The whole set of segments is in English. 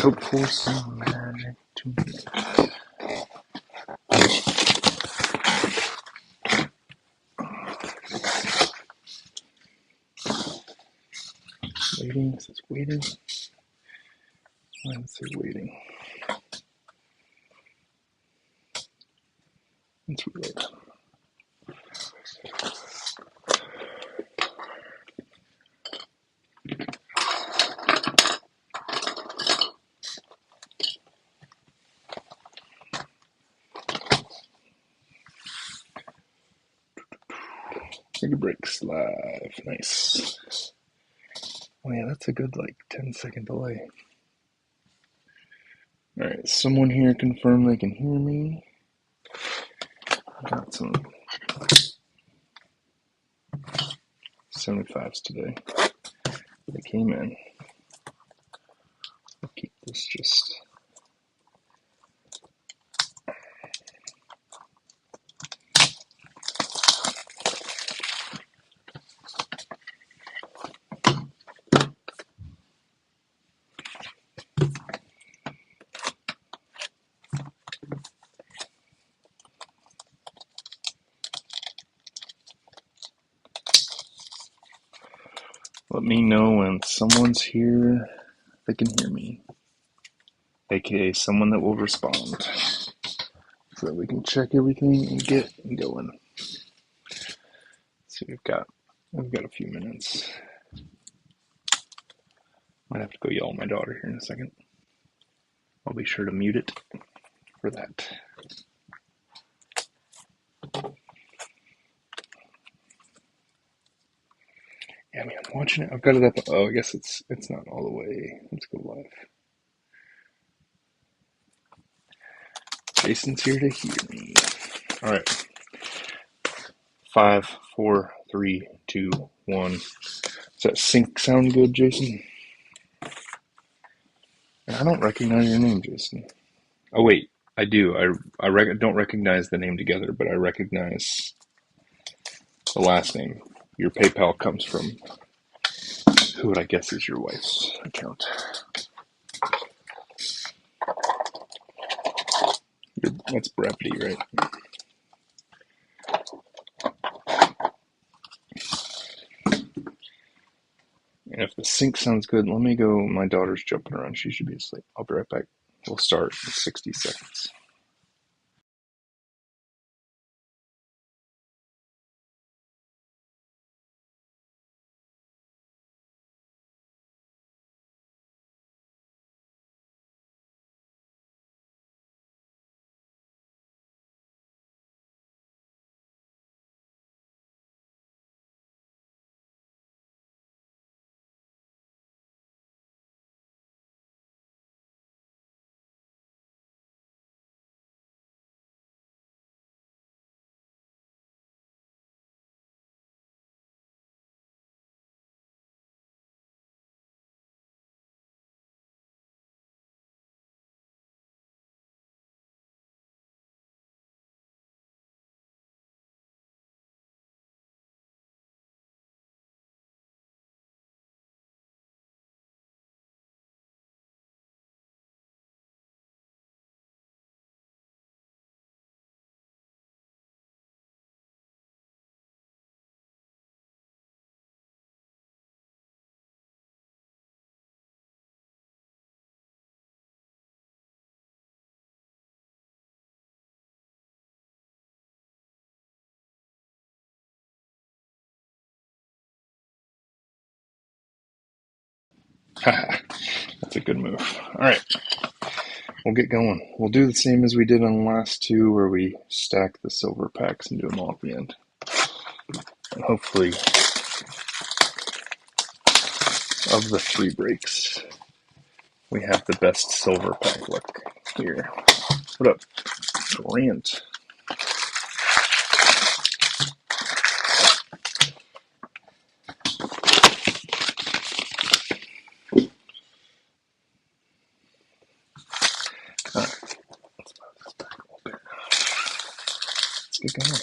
hope for some magic tonight. Waiting, it says waiting. Why does it say waiting? Let's reload. Mega Breaks live. Nice. Oh yeah, that's a good 10-second delay. Alright, someone here confirm they can hear me. Got some 75s today. They came in. I'll keep this just... Let me know when someone's here that can hear me, aka someone that will respond, so that we can check everything and get going. So we've got a few minutes. Might have to go yell at my daughter here in a second. I'll be sure to mute it for that. Yeah, I mean, I'm watching it. I've got it up. Oh, I guess it's not all the way. Let's go live. Jason's here to hear me. All right. 5, 4, 3, 2, 1. Does that sync sound good, Jason? And I don't recognize your name, Jason. Oh wait, I do. I don't recognize the name together, but I recognize the last name. Your PayPal comes from who would I guess is your wife's account. That's Brevity, right? And if the sync sounds good, let me go. My daughter's jumping around. She should be asleep. I'll be right back. We'll start in 60 seconds. That's a good move. All right. We'll get going. We'll do the same as we did on the last two, where we stack the silver packs and do them all at the end. And hopefully, of the 3 breaks, we have the best silver pack luck here. What up, Grant? All right. Let's move this back a little bit. Let's get going.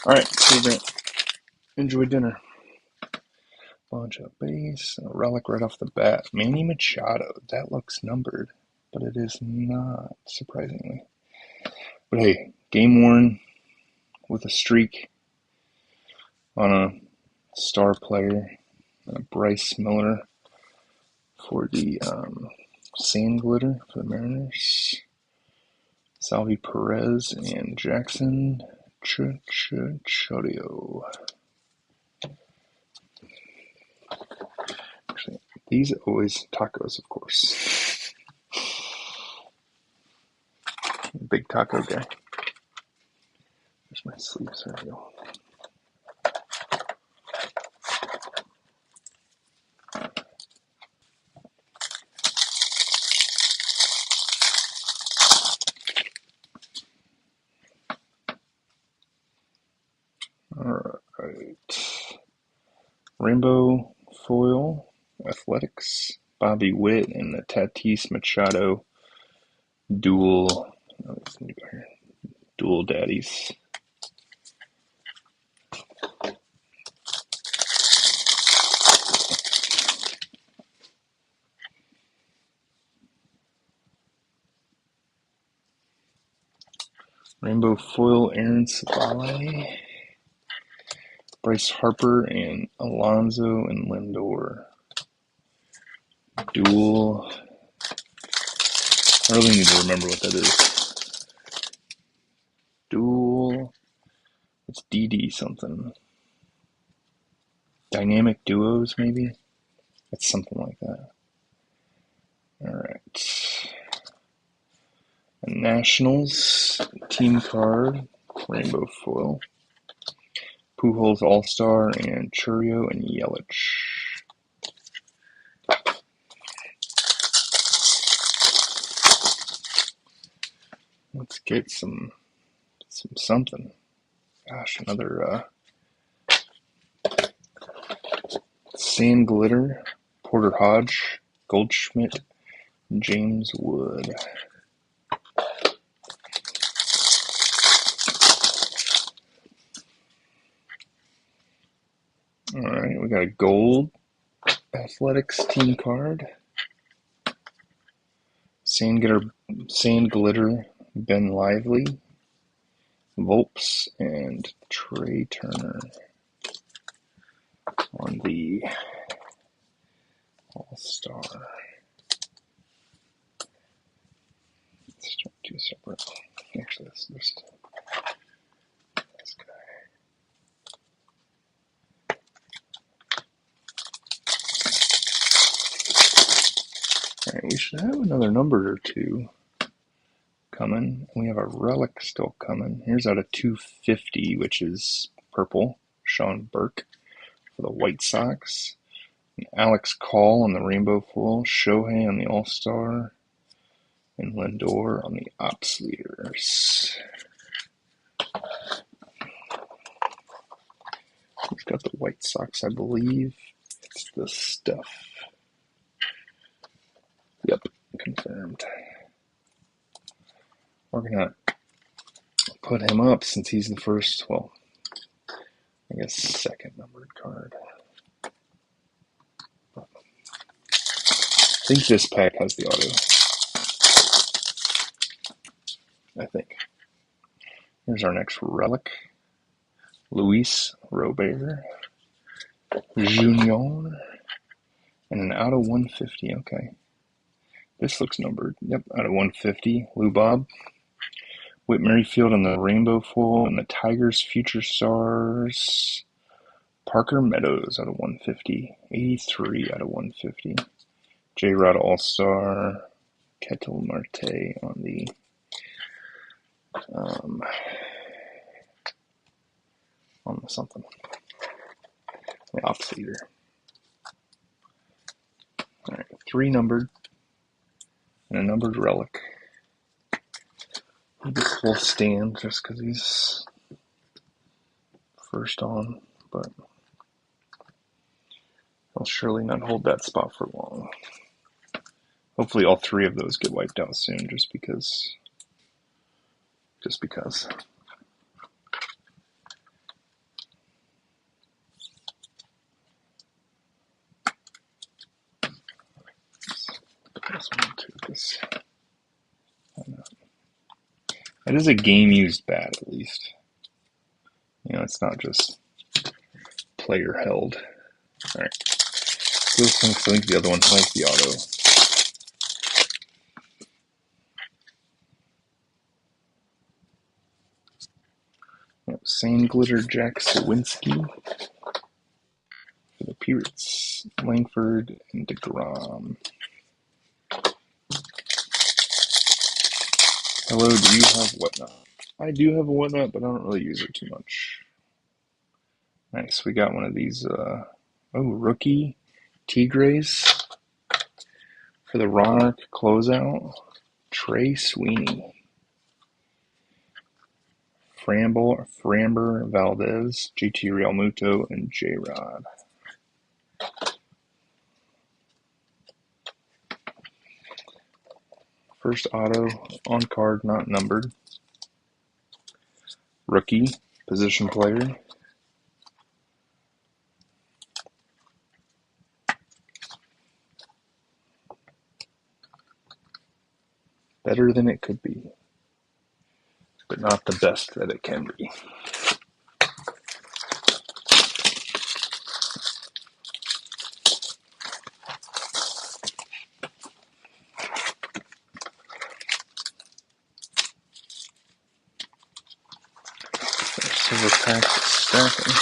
All right, see you, Grant. Enjoy dinner. Bunch of base, a relic right off the bat. Manny Machado. That looks numbered, but it is not, surprisingly. But hey, game worn with a streak on a star player, Bryce Miller for the Sand Glitter for the Mariners. Salvi Perez and Jackson Chourio. Actually, these are always tacos, of course. Big taco guy. There's my sleeves. There we go. Alright. Rainbow Foil, Athletics, Bobby Witt, and the Tatis Machado dual daddies. Rainbow Foil, Aaron Civale, Bryce Harper, and Alonso and Lindor. Dual. I really need to remember what that is. Dual. It's DD something. Dynamic Duos, maybe? It's something like that. Alright. Nationals team card, Rainbow Foil. Pujols All-Star and Chourio and Yelich. Let's get some something. Gosh, another Sand Glitter, Porter Hodge, Goldschmidt, James Wood. Alright, we got a gold Athletics team card. Sand Glitter, Ben Lively, Volps, and Trey Turner on the All-Star. Let's start two separate. Actually, let's just this guy. Alright, we should have another number or two coming. We have a relic still coming. Here's out of 250, which is purple. Sean Burke for the White Sox. And Alex Call on the Rainbow Foil. Shohei on the All-Star. And Lindor on the Ops Leaders. He's got the White Sox, I believe. It's the stuff. Yep, confirmed. We're gonna put him up since he's the first, well, I guess second numbered card. I think this pack has the auto. I think. Here's our next relic. Luis Robert Jr. And an out of 150. Okay. This looks numbered. Yep, out of 150. Lou Bob. Whit Merrifield on the Rainbow Foil and the Tigers Future Stars. Parker Meadows out of 150. 83 out of 150. J-Rod All-Star. Ketel Marte on the something. The Ops Leader. Alright, 3 numbered and a numbered relic. Maybe we'll stand just because he's first on, but he'll surely not hold that spot for long. Hopefully all 3 of those get wiped out soon just because. It is a game used bat, at least. You know, it's not just player held. All right. This one, 'cause I think the other one has the auto. Sandglitter Jack Sawinski for the Pirates. Langford and DeGrom. Hello, do you have Whatnot? I do have a Whatnot, but I don't really use it too much. Nice, we got one of these, rookie Tigres for the Ronarch closeout. Trey Sweeney. Framber Valdez, JT Realmuto, and J-Rod. First auto, on card, not numbered. Rookie, position player. Better than it could be, but not the best that it can be. Silver pack stacking.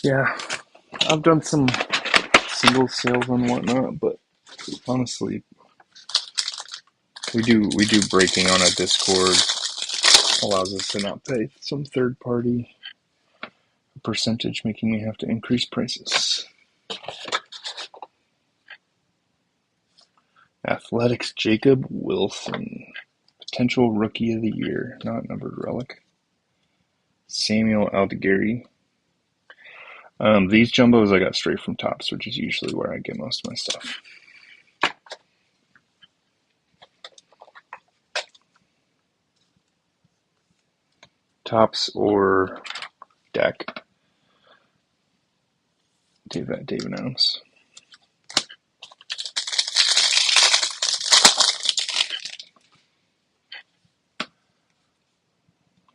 Yeah, I've done some single sales and whatnot, but honestly, we do breaking on a Discord. Allows us to not pay some third party percentage, making me have to increase prices. Athletics Jacob Wilson, potential rookie of the year, not numbered relic. Samuel Aldegari. These jumbos I got straight from Topps, which is usually where I get most of my stuff. Topps or Deck. David Adams.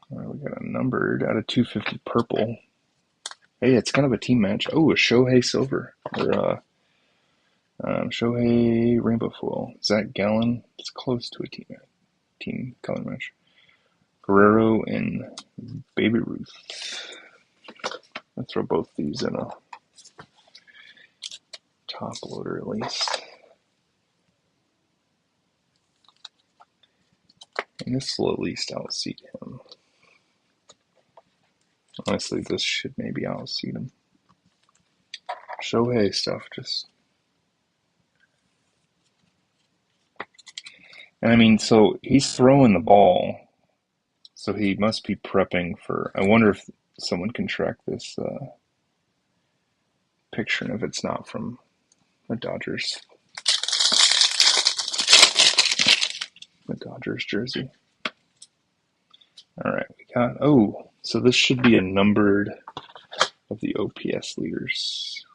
We got a numbered out of 250 purple. Hey, it's kind of a team match. Oh, a Shohei Silver. Or Shohei Rainbow Foil. Zach Gallen. It's close to a team color match. Guerrero and Baby Ruth. I'll throw both these in a top loader at least. And this will at least outseat him. Honestly, this should maybe outseat him. Shohei stuff just... And I mean, so he's throwing the ball, so he must be prepping for... I wonder if someone can track this picture, and if it's not from the Dodgers jersey. All right, we got... Oh, so this should be a numbered of the OPS leaders.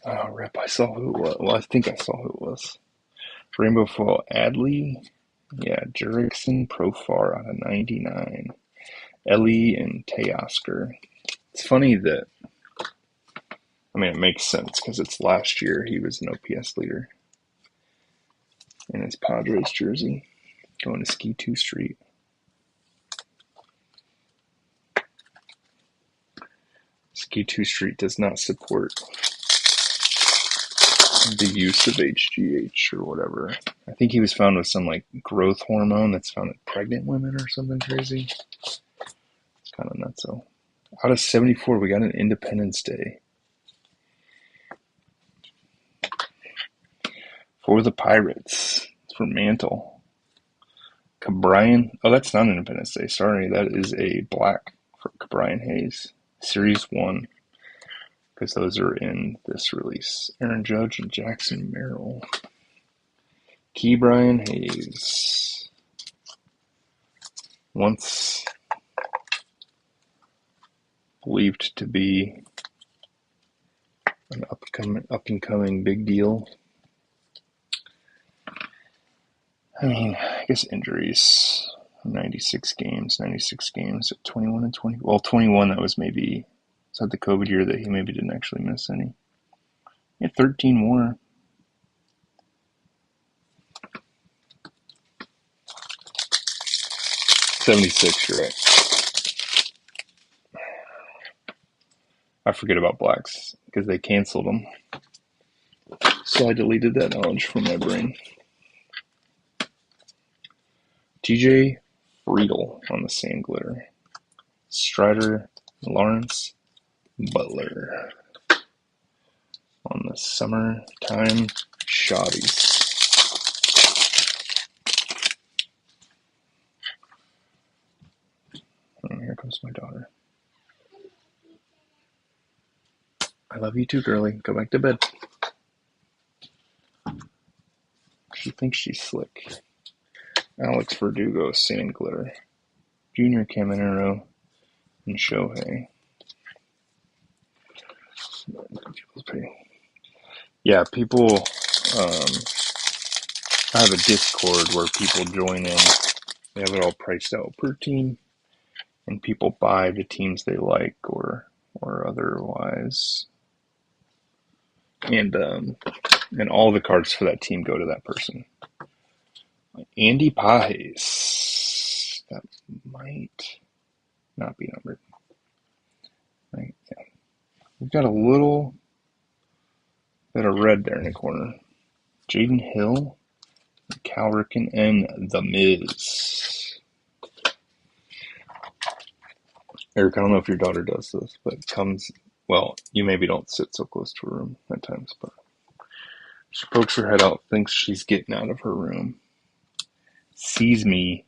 Oh, rip, I saw who it was. Well, I think I saw who it was. Rainbow Foil Adley. Yeah, Jurickson Profar out of 99. Ellie and Teoscar. It's funny that... I mean, it makes sense because it's last year he was an OPS leader in his Padres jersey, going to Ski 2 Street. Ski 2 Street does not support the use of HGH or whatever. I think he was found with some like growth hormone that's found in pregnant women or something crazy. It's kind of nuts. So out of 74, we got an Independence Day. For the Pirates, it's for Mantle. Cabrian. Oh, that's not Independence Day. Sorry, that is a black for Cabrian Hayes. Series 1. Because those are in this release. Aaron Judge and Jackson Merrill. Ke'Bryan Hayes. Once believed to be an up and coming big deal. I mean, I guess injuries. 96 games at 21 and 20. Well, 21, that was maybe, is that the COVID year that he maybe didn't actually miss any? He had 13 more. 76, you're right. I forget about Blacks because they canceled them. So I deleted that knowledge from my brain. TJ Friedel on the sand glitter. Strider Lawrence Butler on the summertime shotties. Oh, here comes my daughter. I love you too, girly. Go back to bed. She thinks she's slick. Alex Verdugo, sand glitter. Junior Caminero and Shohei. Yeah, people. I have a Discord where people join in. They have it all priced out per team, and people buy the teams they like or otherwise, and all the cards for that team go to that person. Andy Pajes. That might not be numbered. Right? Yeah. We've got a little bit of red there in the corner. Jaden Hill, Cal Ripken, and The Miz. Eric, I don't know if your daughter does this, but well, you maybe don't sit so close to her room at times, but she pokes her head out, thinks she's getting out of her room, sees me,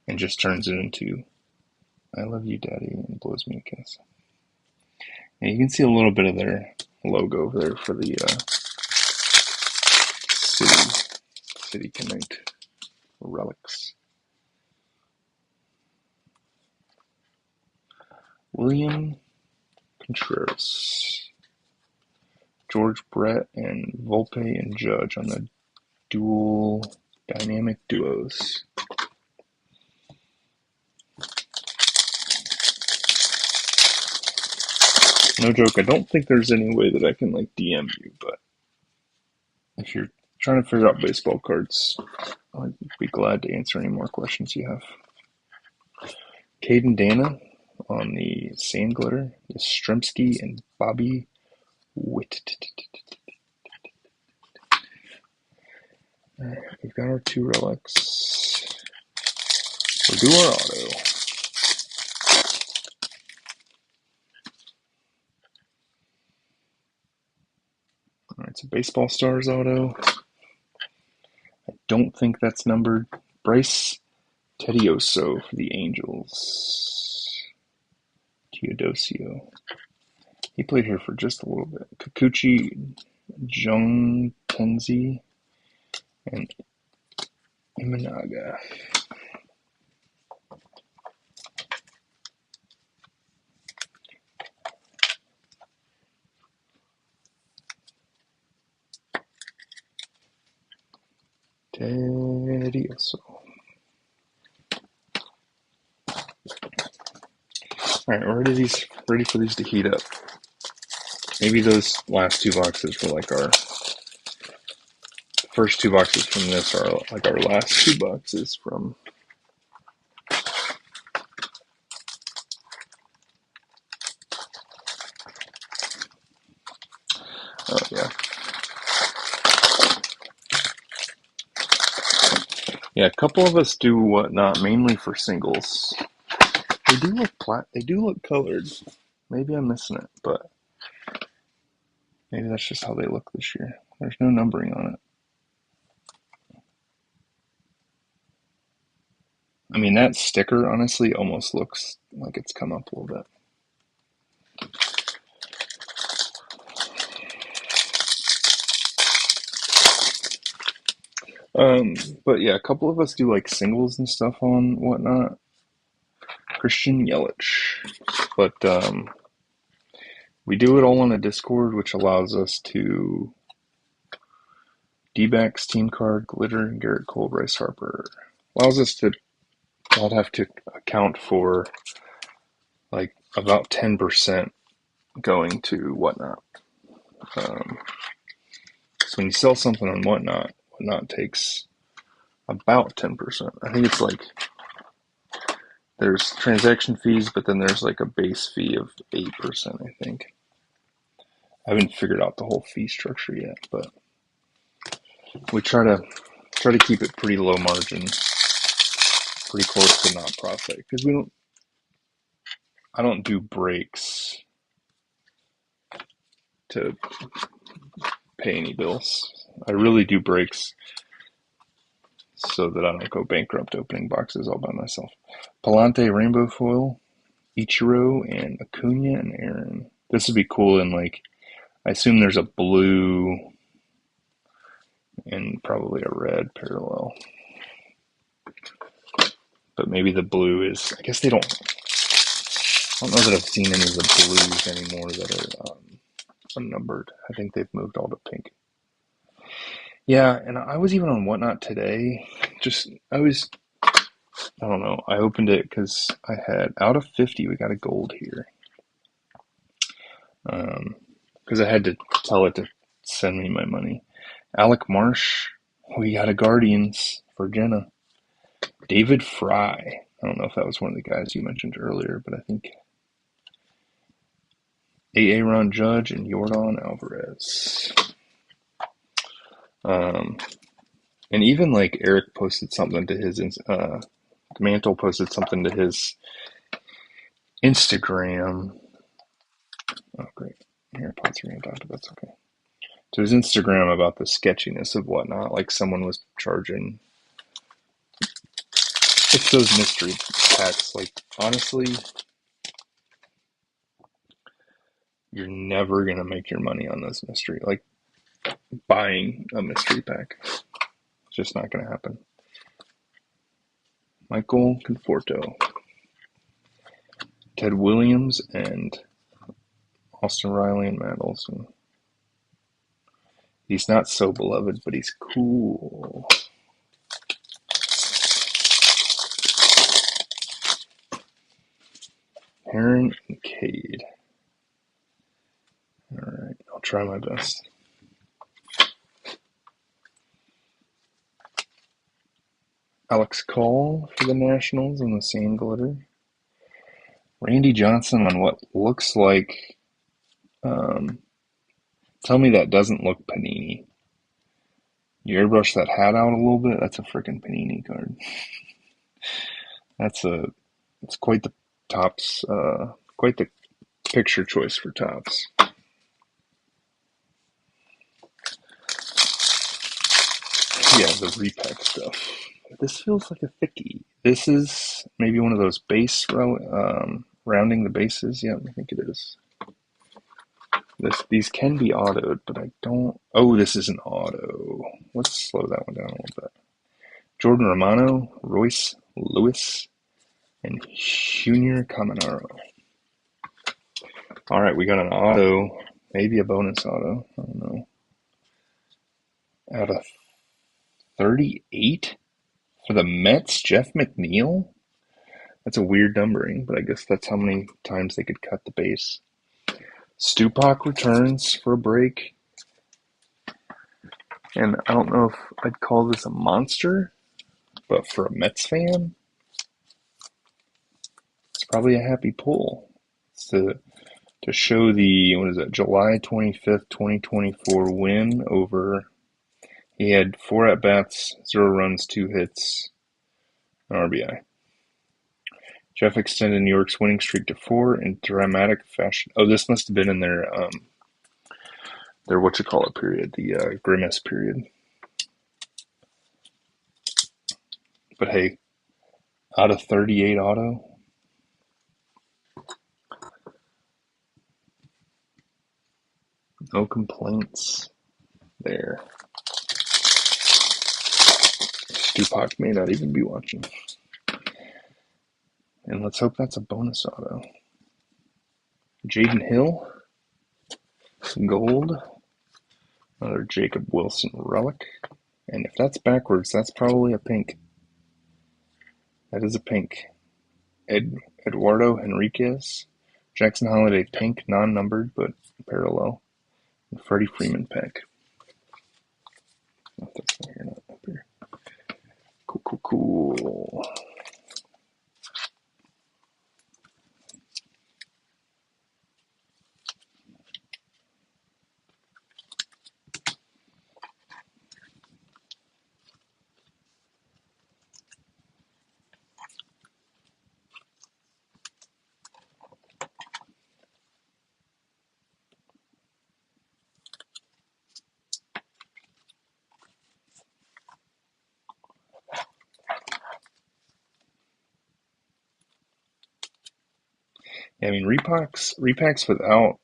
and just turns it into, I love you, Daddy, and blows me a kiss. And you can see a little bit of their logo over there for the City Connect relics. William Contreras, George Brett, and Volpe and Judge on the dual dynamic duos. No joke, I don't think there's any way that I can DM you, but if you're trying to figure out baseball cards, I'd be glad to answer any more questions you have. Caden Dana on the sand glitter, Yastrzemski and Bobby Witt. Alright, we've got our two relics. We'll do our auto. Alright, it's a Baseball Stars auto. I don't think that's numbered. Bryce Tedioso for the Angels. Teodosio. He played here for just a little bit. Kikuchi Jung Tenzi and Imanaga. Tedioso. Alright, we're ready for these to heat up. Maybe those last two boxes were like our first two boxes from this are like our last two boxes from. Oh yeah. Yeah, a couple of us do whatnot, mainly for singles. They do look colored. Maybe I'm missing it, but maybe that's just how they look this year. There's no numbering on it. I mean, that sticker honestly almost looks like it's come up a little bit. But yeah, a couple of us do like singles and stuff on whatnot. Christian Yelich. But we do it all on a Discord, which allows us to D-backs, team card, glitter, Garrett Cole, Bryce Harper. Allows us to not have to account for like about 10% going to Whatnot. So when you sell something on Whatnot, Whatnot takes about 10%. I think it's like there's transaction fees, but then there's like a base fee of 8%, I think. I haven't figured out the whole fee structure yet, but we try to keep it pretty low margin, pretty close to not profit, because I don't do breaks to pay any bills. I really do breaks so that I don't go bankrupt opening boxes all by myself. Palante Rainbow Foil, Ichiro, and Acuna and Aaron. This would be cool in like, I assume there's a blue and probably a red parallel. But maybe the blue is, I guess I don't know that I've seen any of the blues anymore that are unnumbered. I think they've moved all to pink. Yeah, and I was even on Whatnot today. I don't know. I opened it because I had, out of 50, we got a gold here. Because I had to tell it to send me my money. Alec Marsh, we got a Guardians for Jenna. David Fry. I don't know if that was one of the guys you mentioned earlier, but I think Aaron Judge and Yordan Alvarez. And even like Eric posted something to his, Mantle posted something to his Instagram. Oh, great. AirPods are going to die, but that's okay. To his Instagram about the sketchiness of Whatnot. Like someone was charging. It's those mystery packs. Like, honestly, you're never going to make your money on this mystery. Like, buying a mystery pack. It's just not going to happen. Michael Conforto. Ted Williams and Austin Riley and Matt Olson. He's not so beloved, but he's cool. Heron and Cade. Alright, I'll try my best. Alex Call for the Nationals in the same glitter. Randy Johnson on what looks like, tell me that doesn't look Panini. You airbrush that hat out a little bit, that's a freaking Panini card. It's quite the Topps, quite the picture choice for Topps. Yeah, the repack stuff. This feels like a thickie. This is maybe one of those base rounding the bases. Yeah, I think it is. These can be autoed, but I don't. Oh, this is an auto. Let's slow that one down a little bit. Jordan Romano, Royce Lewis, and Junior Caminero. All right, we got an auto, maybe a bonus auto. I don't know. Out of 38 for the Mets, Jeff McNeil. That's a weird numbering, but I guess that's how many times they could cut the base. Stupak returns for a break. And I don't know if I'd call this a monster, but for a Mets fan, it's probably a happy pull. It's to show the, what is it, July 25th, 2024 win over, he had 4 at-bats, 0 runs, 2 hits, an RBI. Jeff extended New York's winning streak to 4 in dramatic fashion. Oh, this must have been in their period, the Grimace period. But hey, out of 38 auto, no complaints there. Stupak may not even be watching. And let's hope that's a bonus auto. Jaden Hill, gold. Another Jacob Wilson relic. And if that's backwards, that's probably a pink. That is a pink. Eduardo Henriquez. Jackson Holiday pink, non-numbered, but parallel. And Freddie Freeman pink. Oh, that's not here, not up here. Cool. Yeah, I mean, repacks without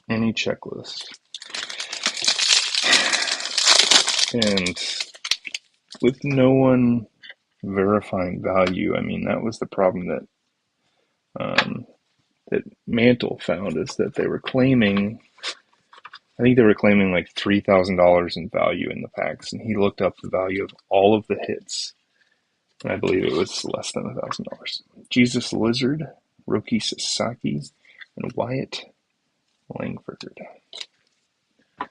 any checklist. And with no one verifying value, I mean, that was the problem that Mantle found, is that they were claiming, I think they were claiming like $3,000 in value in the packs, and he looked up the value of all of the hits, and I believe it was less than $1,000. Jesus Lizard, Roki Sasaki, and Wyatt Langford. But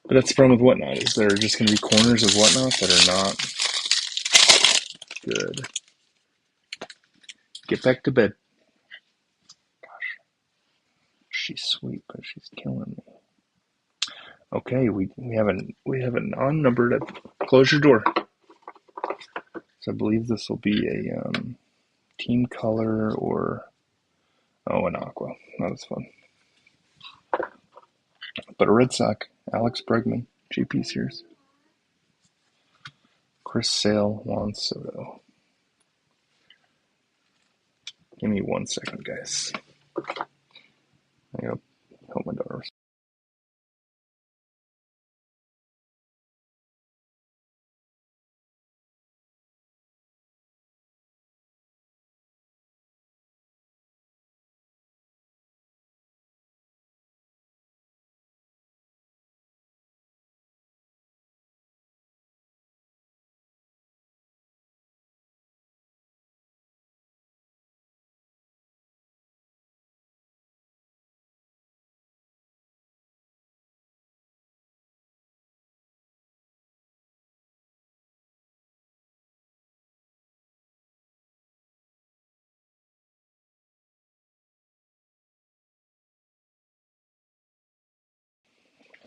that's the problem with Whatnot, is there are just going to be corners of Whatnot that are not good. Get back to bed. Gosh, she's sweet, but she's killing me. Okay, we have a non-numbered. Close your door. So I believe this will be a team color or an aqua. Not as fun. But a Red Sox, Alex Bregman, GP Series. Chris Sale, Juan Soto. Give me 1 second, guys. I gotta help my daughter.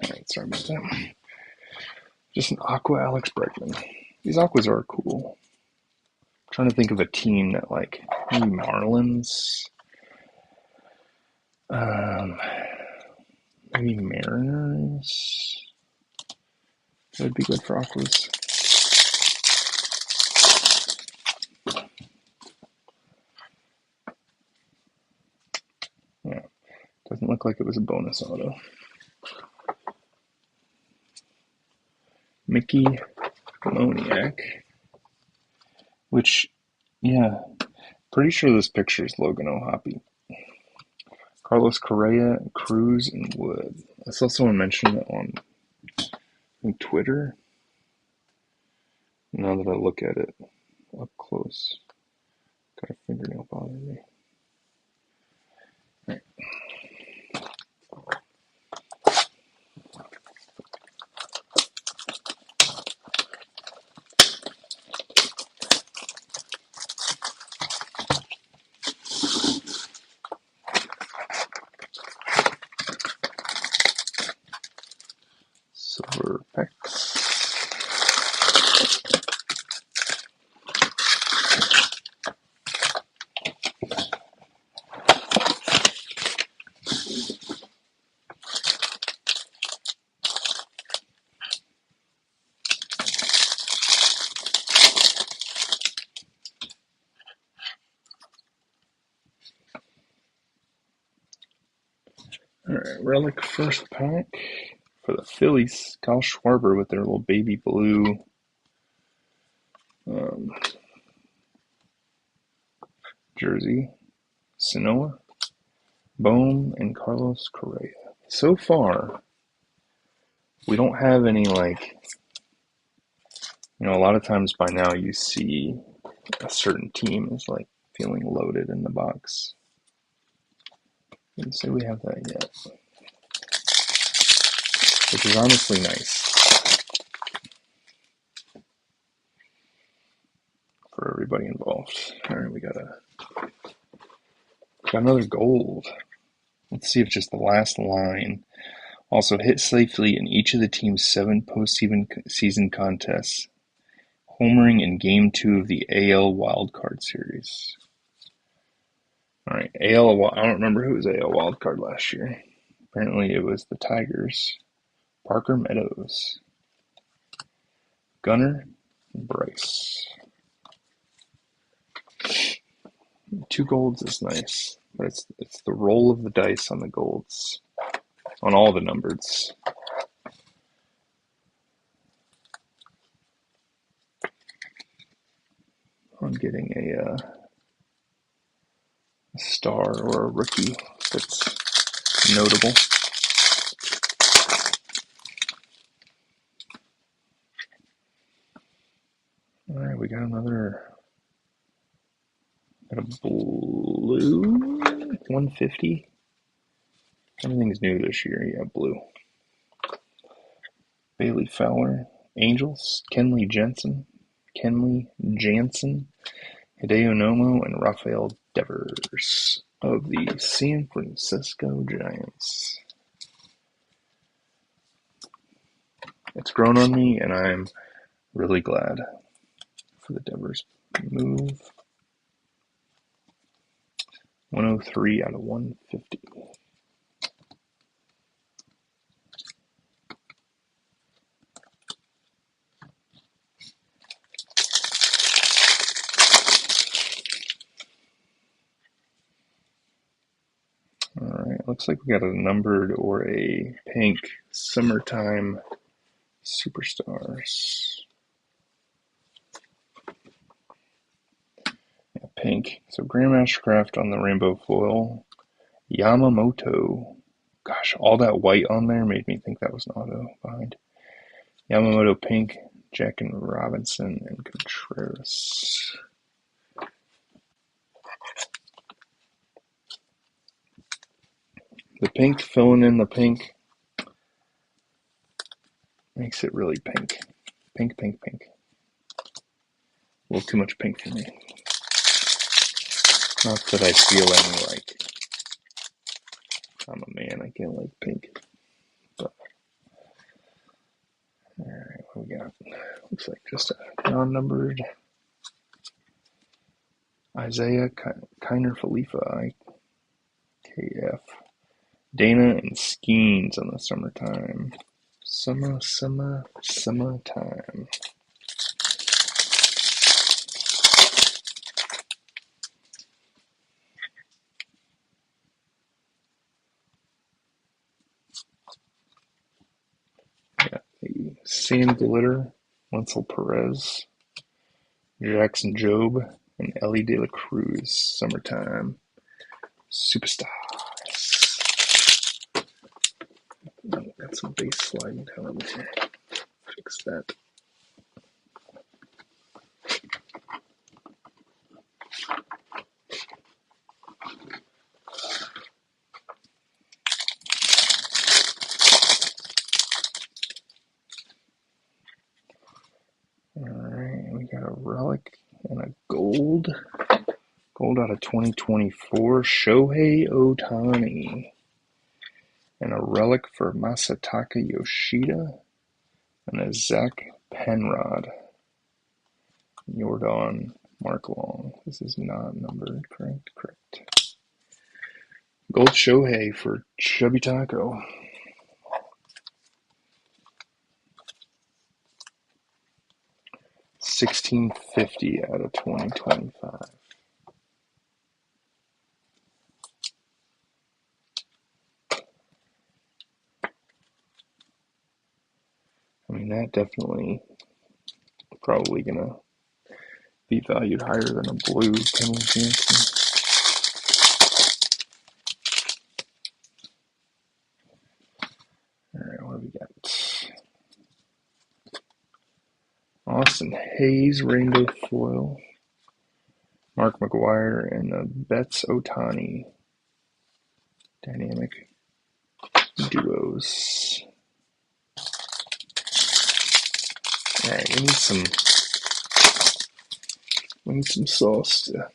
Alright, sorry about that. Just an aqua Alex Bregman. These aquas are cool. I'm trying to think of a team that, like, maybe Marlins, maybe Mariners. That would be good for aquas. Yeah, doesn't look like it was a bonus auto. Mickey Moniak, which, yeah, pretty sure this picture is Logan O'Hoppe. Carlos Correa, Cruz, and Wood. I saw someone mention it on Twitter. Now that I look at it up close, got a fingernail bothering me. All right. Silver packs. All right, relic first pack for the Phillies. Kyle Schwarber with their little baby blue jersey. Sanoa, Bohm, and Carlos Correa. So far, We don't have any, like, a lot of times by now you see a certain team is like feeling loaded in the box. Wouldn't say we have that yet, which is honestly nice for everybody involved. All right, we got another gold. Let's see if just the last line also hit safely in each of the team's 7 postseason contests, homering in Game 2 of the AL Wildcard Series. All right, AL. I don't remember who was AL Wildcard last year. Apparently, it was the Tigers. Parker Meadows, Gunnar, and Bryce. 2 golds is nice, but it's the roll of the dice on the golds, on all the numbereds. On getting a star or a rookie that's notable. All right, we got a blue 150. Everything's new this year. Yeah, blue. Bailey Fowler, Angels, Kenley Jansen, Hideo Nomo, and Rafael Devers of the San Francisco Giants. It's grown on me, and I'm really glad for the Devers move. 103 out of 150. All right, looks like we got a numbered or a pink Summertime Superstars. Yeah, pink. So Grandmastercraft on the rainbow foil. Yamamoto. Gosh, all that white on there made me think that was an auto behind. Yamamoto pink, Jack and Robinson, and Contreras. The pink filling in the pink makes it really pink. Pink, pink, pink. A little too much pink for me. Not that I feel any like I'm a man, I can't like pink. But alright, what we got? Looks like just a non-numbered Isaiah Kiner Falefa, IKF. Dana and Skeens on the summertime. Summertime. Got the Sand Glitter, Wenzel Perez, Jackson Jobe, and Ellie De La Cruz, summertime. Superstars. Got some base sliding down here. Fix that. Alright, we got a relic and a gold. Gold out of 2024, Shohei Ohtani. And a relic for Masataka Yoshida. And a Zach Penrod. Jordan Mark Long. This is not numbered, correct? Correct. Gold Shohei for Chubby Taco. $16.50 out of 2025. I mean, that definitely probably gonna be valued higher than a blue Kenley Jansen. All right, what do we got? Jackson Hayes rainbow foil. Mark McGwire and Betts Otani dynamic duos. All right, we need some sauce to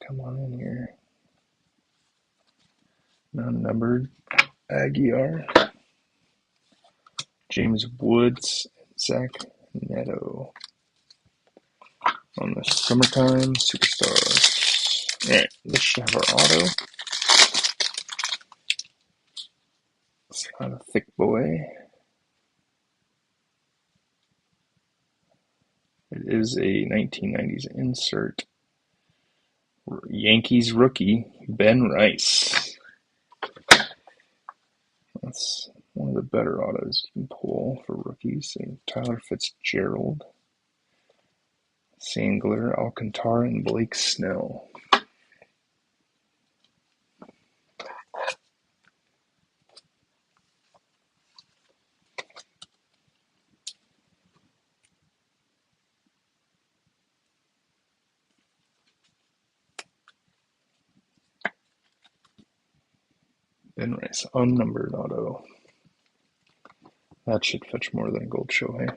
come on in here. Non-numbered Aguiar, James Woods, Zach Neto on the Summertime Superstars. All right, this should have our auto. It's not a thick boy. It is a 1990s insert. Yankees rookie, Ben Rice. That's one of the better autos you can pull for rookies. And Tyler Fitzgerald, Sangler, Alcantara, and Blake Snell. Ben Rice, unnumbered auto. That should fetch more than a gold Shohei.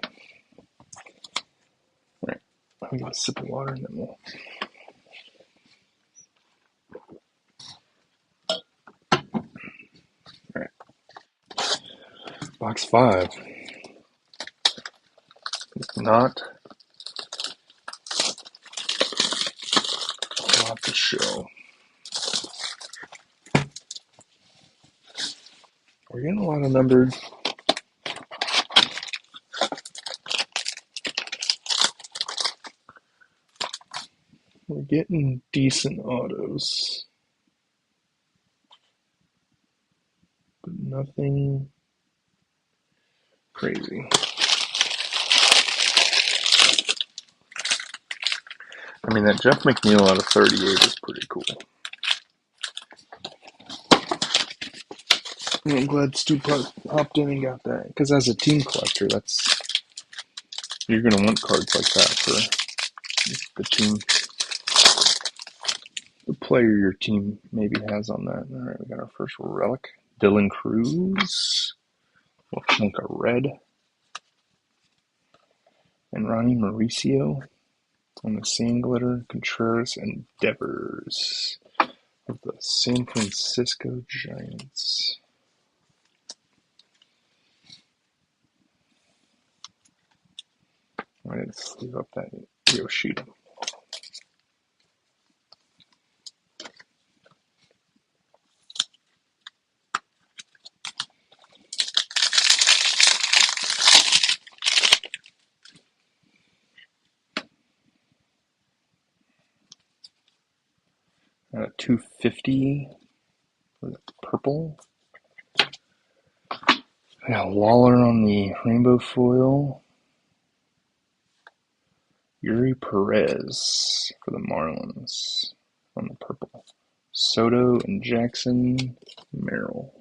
Alright, I'll get a sip of water and then we'll... Alright. Box 5. It's not a lot to show. We're getting a lot of numbered. We're getting decent autos, but nothing crazy. I mean, that Jeff McNeil out of 38 is pretty cool. I'm glad Stu popped in and got that, because as a team collector, you're going to want cards like that for the team. The player your team maybe has on that. All right, we got our first relic. Dylan Cruz. A chunk of red. And Ronnie Mauricio on the Sand Glitter, Contreras, and Devers of the San Francisco Giants. I didn't sleeve up that Yoshida. Got a 250 with purple. I got Waller on the rainbow foil. Yuri Perez for the Marlins on the purple. Soto and Jackson Merrill.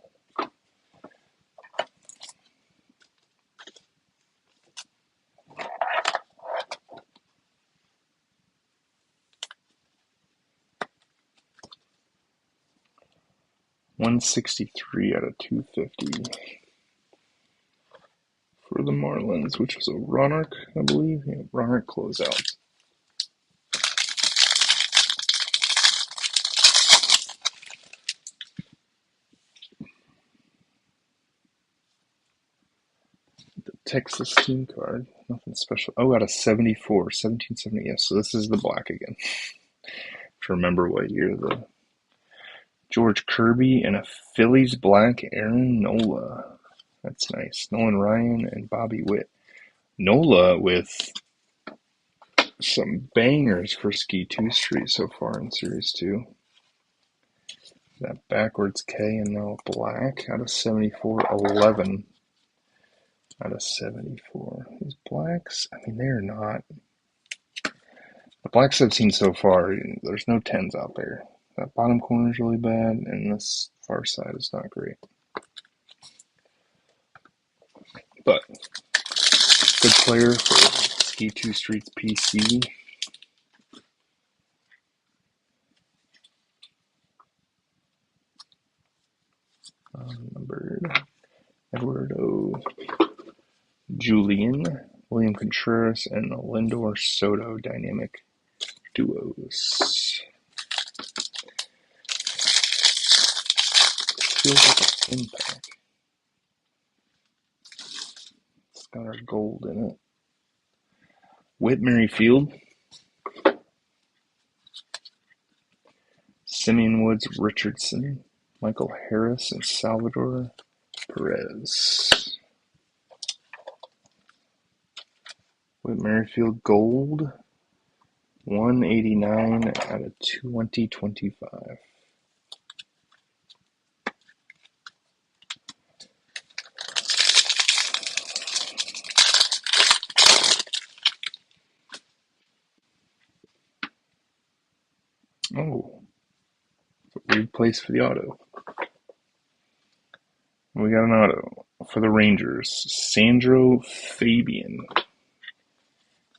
$163 out of 250 for the Marlins, which was a Ronark, I believe. Yeah, Ronark closeout. The Texas team card, nothing special. Oh, out of 74, 1770. Yes, so this is the black again. To remember what year the George Kirby and a Phillies black Aaron Nola. That's nice. Nolan Ryan and Bobby Witt. Nola with some bangers for Ski 2 Street so far in Series 2. That backwards K and now black out of 74. 11 out of 74. These blacks, I mean, they're not. The blacks I've seen so far, there's no 10s out there. That bottom corner is really bad, and this far side is not great. But good player for Ski 2 Streets PC. Numbered Eduardo Julian, William Contreras, and Lindor Soto Dynamic Duos. Feels like a thin pack. It's got our gold in it. Whit Merrifield, Simeon Woods Richardson, Michael Harris, and Salvador Perez. Whit Merrifield gold, 189 out of 2025. Oh, it's a weird place for the auto. We got an auto for the Rangers. Sandro Fabian.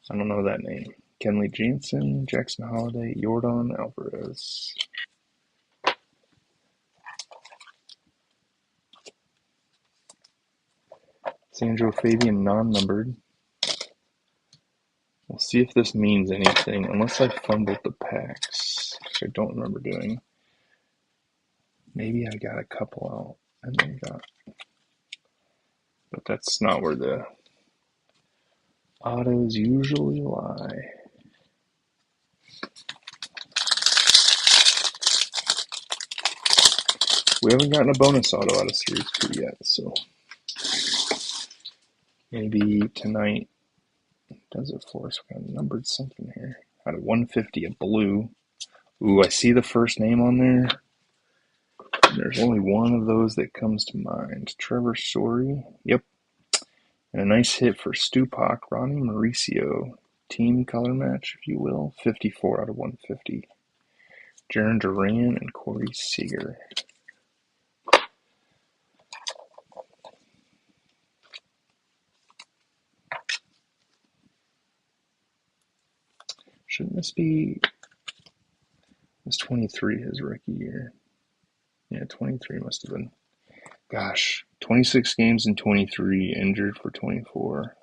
I don't know that name. Kenley Jansen, Jackson Holiday, Yordan Alvarez. Sandro Fabian non-numbered. We'll see if this means anything, unless I fumbled the packs, which I don't remember doing. Maybe I got a couple out, and then but that's not where the autos usually lie. We haven't gotten a bonus auto out of Series 2 yet, so maybe tonight does it for us. We got numbered something here. Out of 150, a blue. Ooh, I see the first name on there. There's only one of those that comes to mind. Trevor Story. Yep. And a nice hit for Stupak, Ronnie Mauricio. Team color match, if you will. 54 out of 150. Jarren Duran and Corey Seager. Shouldn't this be... This 23 his rookie year. Yeah, 23 must have been. Gosh, 26 games in 23, injured for 24.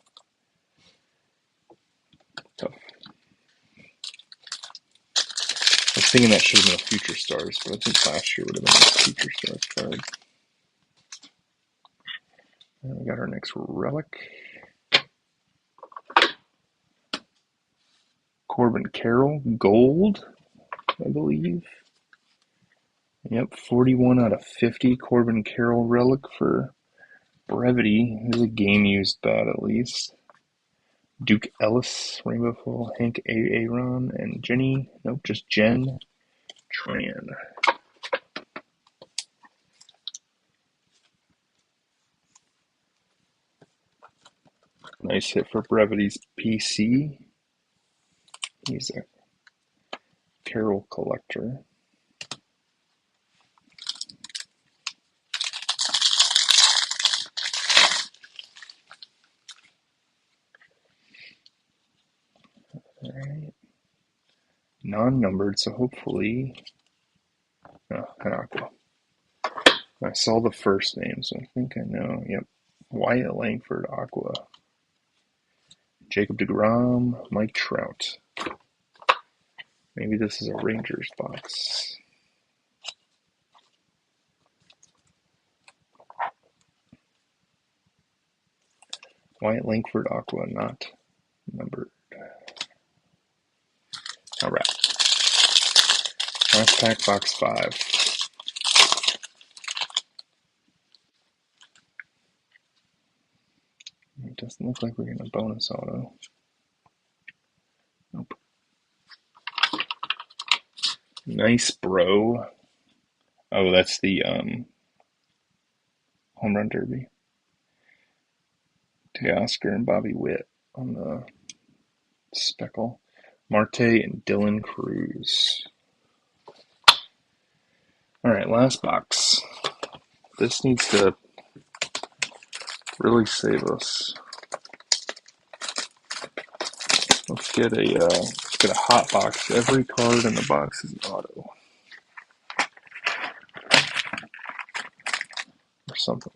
Tough. I was thinking that should have been a Future Stars, but I think last year would have been a Future Stars card. And we got our next relic. Corbin Carroll, gold, I believe. Yep, 41 out of 50 Corbin Carroll relic for brevity. Here's a game used bat at least. Duke Ellis, Rainbow Foil, Hank Aaron, and Jenny, nope, just Jen Tran. Nice hit for brevity's PC. He's a Carroll collector. All right. Non-numbered, so hopefully... Oh, an Aqua. I saw the first name, so I think I know. Yep. Wyatt Langford, Aqua. Jacob deGrom, Mike Trout. Maybe this is a Rangers box. Wyatt Langford, Aqua, not numbered. All right. Last pack, box 5. It doesn't look like we're getting a bonus auto. Nope. Nice, bro. Oh, that's the home run derby. Teoscar and Bobby Witt on the speckle. Marte and Dylan Cruz. All right, last box. This needs to really save us. Let's get a hot box. Every card in the box is an auto or something.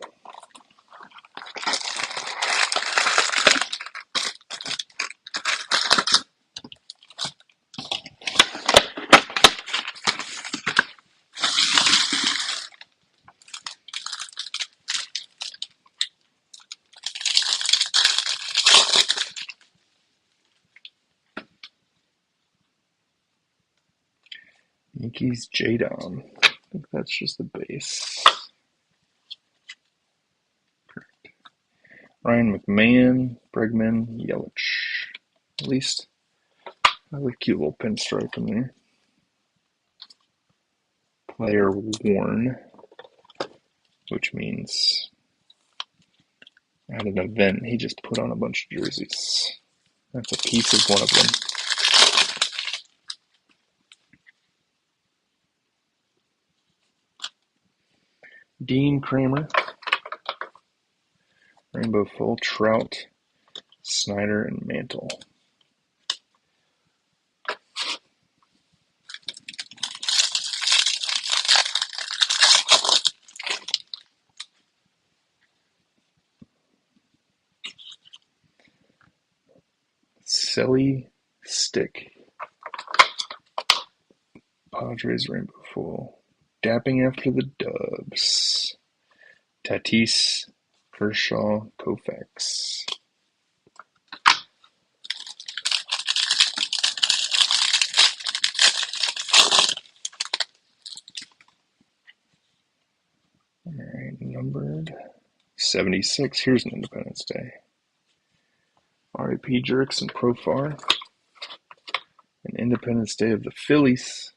Yankees J-Dom. I think that's just the base. Correct. Ryan McMahon, Bregman, Yelich. At least I have a cute little pinstripe in there. Player worn, which means at an event he just put on a bunch of jerseys. That's a piece of one of them. Dean Kramer, Rainbow Full, Trout, Snyder, and Mantle. Selly Stick, Padres Rainbow Full. Dapping after the Dubs. Tatis, Kershaw, Koufax. Alright, numbered 76. Here's an Independence Day. R.I.P. Jerks and Profar. An Independence Day of the Phillies.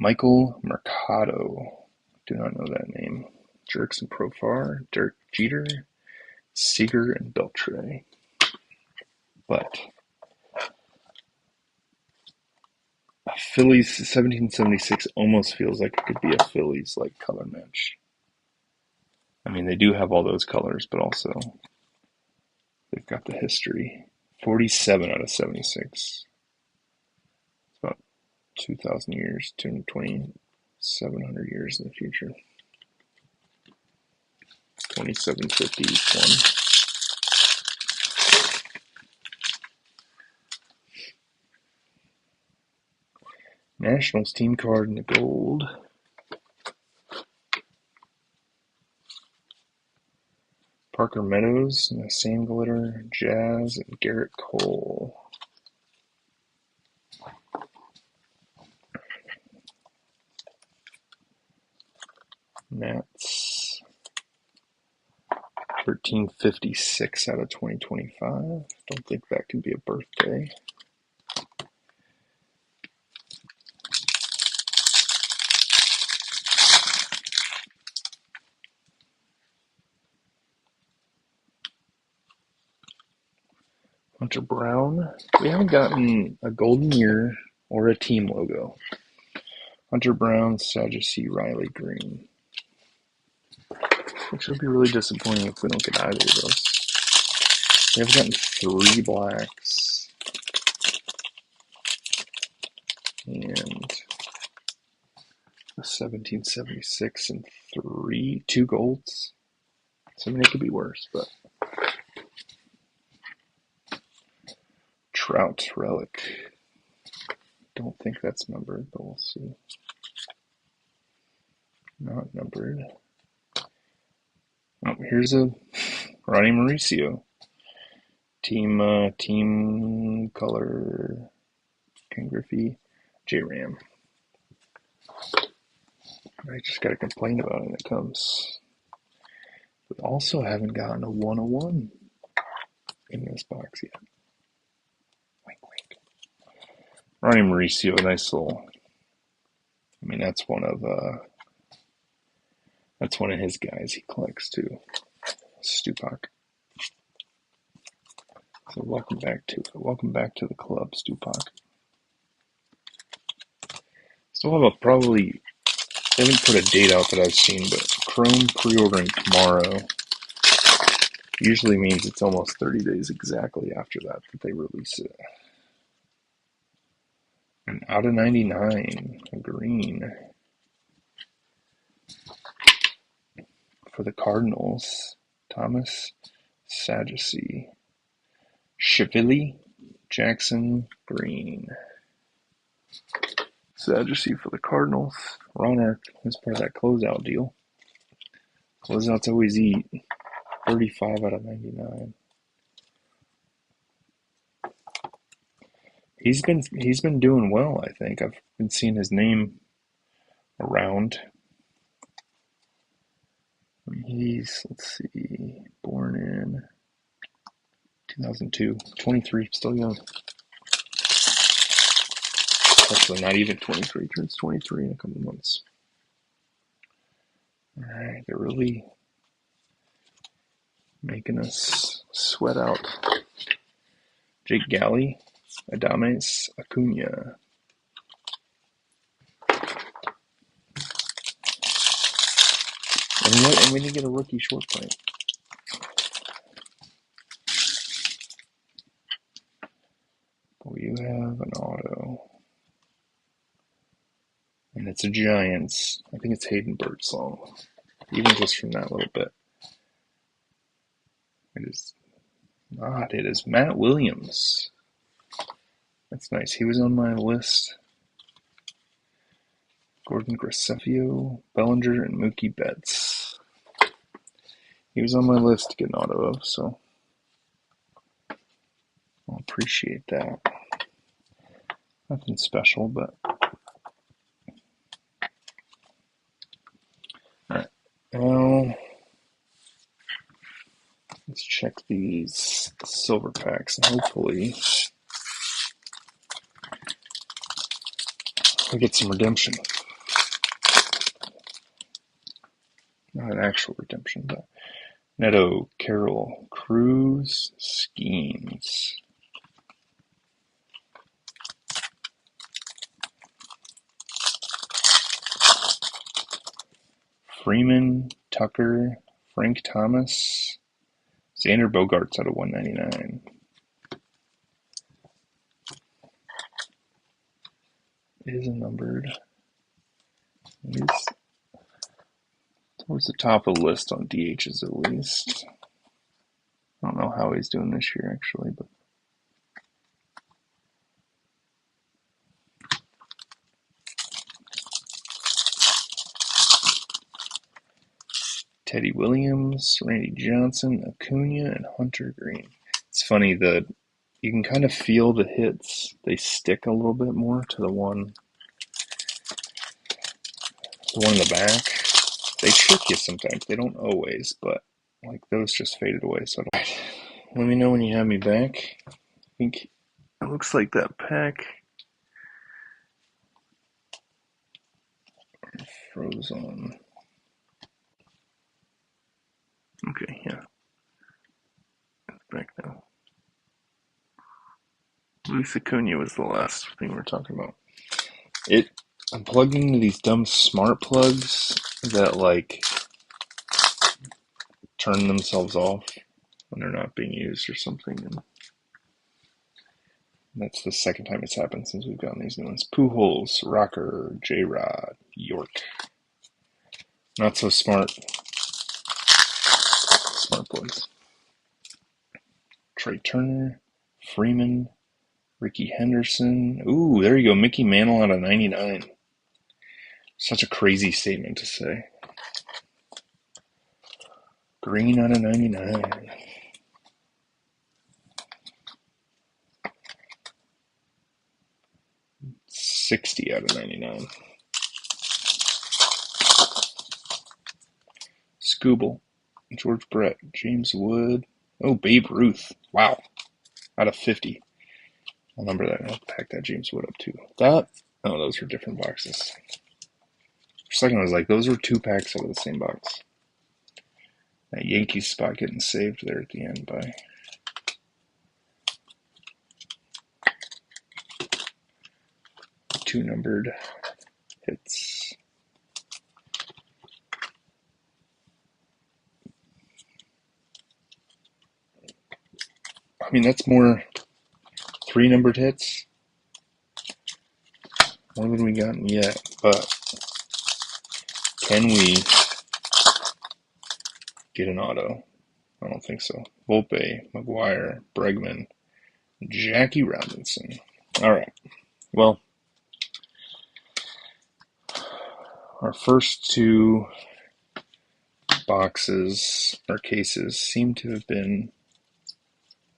Michael Mercado. Do not know that name. Jerks and Profar. Derek Jeter, Seager, and Beltre. But a Phillies 1776 almost feels like it could be a Phillies like color match. I mean, they do have all those colors, but also they've got the history. 47 out of 76. It's about 2,000 years, 2,700 years in the future. 2750 each one. Nationals team card in the gold. Parker Meadows, Nassim Glitter, Jazz, and Garrett Cole. Nats. 1356 out of 2025. Don't think that could be a birthday. Hunter Brown. We haven't gotten a golden year or a team logo. Hunter Brown, Sadducee, Riley Green. Which would be really disappointing if we don't get either of those. We have gotten 3 blacks. And a 1776 and 2 golds. So I mean, it could be worse, but Trout relic. Don't think that's numbered, but we'll see. Not numbered. Oh, here's a Ronnie Mauricio. Team color Ken Griffey, J-Ram. I just gotta complain about it when it comes. We also haven't gotten a 101 in this box yet. Wink, wink. Ronnie Mauricio, a nice little. I mean, that's one of his guys he collects too. Stupak. So welcome back to the club, Stupak. Still have probably. They haven't put a date out that I've seen, but Chrome pre-ordering tomorrow usually means it's almost 30 days exactly after that they release it. And out of 99, a green. For the Cardinals, Thomas Sadducee. Shivili Jackson Green. Sadducee for the Cardinals. Ronark is part of that closeout deal. Closeouts always eat. 35 out of 99. He's been doing well, I think. I've been seeing his name around. He's, let's see, born in 2002. 23, still young. Actually, not even 23. Turns 23 in a couple months. All right, they're really making us sweat out. Jake Galley, Adames Acuna. And we didn't get a rookie short print. We have an auto. And it's a Giants. I think it's Hayden Birdsong. Even just from that little bit. It is not. It is Matt Williams. That's nice. He was on my list. Gordon Graceffio, Bellinger, and Mookie Betts. He was on my list to get an auto of, so I'll appreciate that. Nothing special, but alright. Well, let's check these silver packs and hopefully we get some redemption. Not an actual redemption, but Neto, Carroll, Cruz, Schemes. Freeman, Tucker, Frank Thomas, Xander Bogaerts out of 199. Is a numbered. He's towards the top of the list on DHs at least. I don't know how he's doing this year actually, but Teddy Williams, Randy Johnson, Acuna, and Hunter Green. It's funny that you can kind of feel the hits. They stick a little bit more to the one in the back. They trick you sometimes. They don't always, but like those just faded away. So let me know when you have me back. I think it looks like that pack froze on. Okay, yeah. It's back now. Luis Acuna was the last thing we were talking about. I'm plugged into these dumb smart plugs that like turn themselves off when they're not being used or something. And that's the second time it's happened since we've gotten these new ones. Pujols, Rocker, J-Rod, York. Not so smart. Smart plugs. Trey Turner, Freeman, Ricky Henderson. Ooh, there you go. Mickey Mantle out of 99. Such a crazy statement to say. Green out of 99. $60 out of 99. Scooble, George Brett, James Wood. Oh, Babe Ruth. Wow. Out of 50. I'll number that. I'll pack that James Wood up too. Those were different boxes. For a second, I was like, those were two packs out of the same box. That Yankees spot getting saved there at the end by two numbered hits. I mean, that's more three numbered hits. more than we gotten yet, but can we get an auto? I don't think so. Volpe, McGuire, Bregman, Jackie Robinson. All right. Well, our first two boxes or cases seem to have been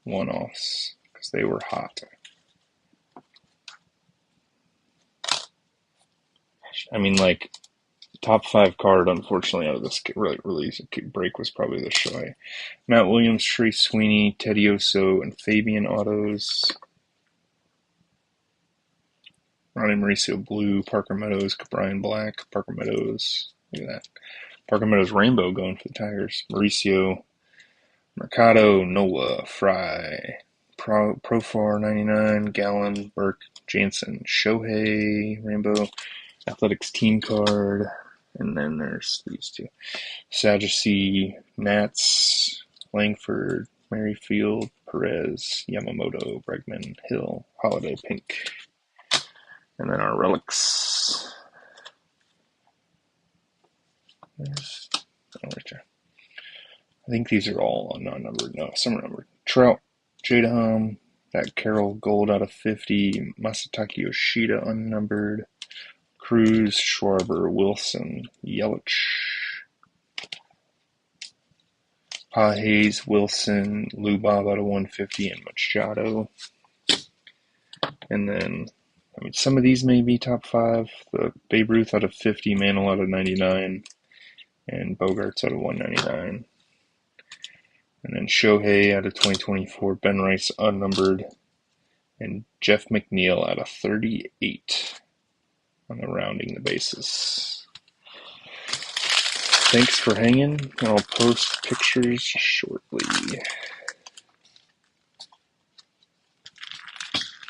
one-offs because they were hot. I mean, like, top 5 card, unfortunately, out of this release break was probably the Shohei. Matt Williams, Trey Sweeney, Teddy Oso, and Fabian autos. Ronnie Mauricio Blue, Parker Meadows, Brian Black, Parker Meadows. Look at that. Parker Meadows Rainbow going for the Tigers. Mauricio, Mercado, Noah, Fry, Profar 99, Gallen, Burke, Jansen, Shohei, Rainbow, Athletics team card, and then there's these two. Sadducee, Nats, Langford, Merrifield, Perez, Yamamoto, Bregman, Hill, Holiday, Pink. And then our relics. There's, right there. I think these are all non-numbered. No, some are numbered. Trout, Jadaham, that Carroll Gold out of 50, Masataka Yoshida unnumbered, Cruz, Schwarber, Wilson, Yelich, Pa Hayes, Wilson, Lou Bob out of 150, and Machado. And then, I mean, some of these may be top 5. The Babe Ruth out of 50, Mantle out of 99, and Bogarts out of 199. And then Shohei out of 2024, Ben Rice unnumbered, and Jeff McNeil out of 38 on the rounding the bases. Thanks for hanging. I'll post pictures shortly.